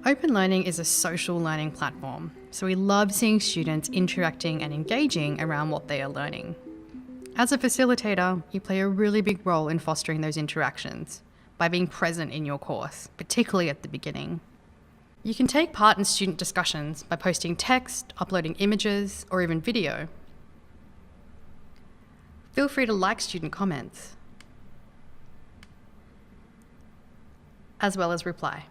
Open Learning is a social learning platform, so we love seeing students interacting and engaging around what they are learning. As a facilitator, you play a really big role in fostering those interactions by being present in your course, particularly at the beginning. You can take part in student discussions by posting text, uploading images, or even video. Feel free to like student comments, as well as reply.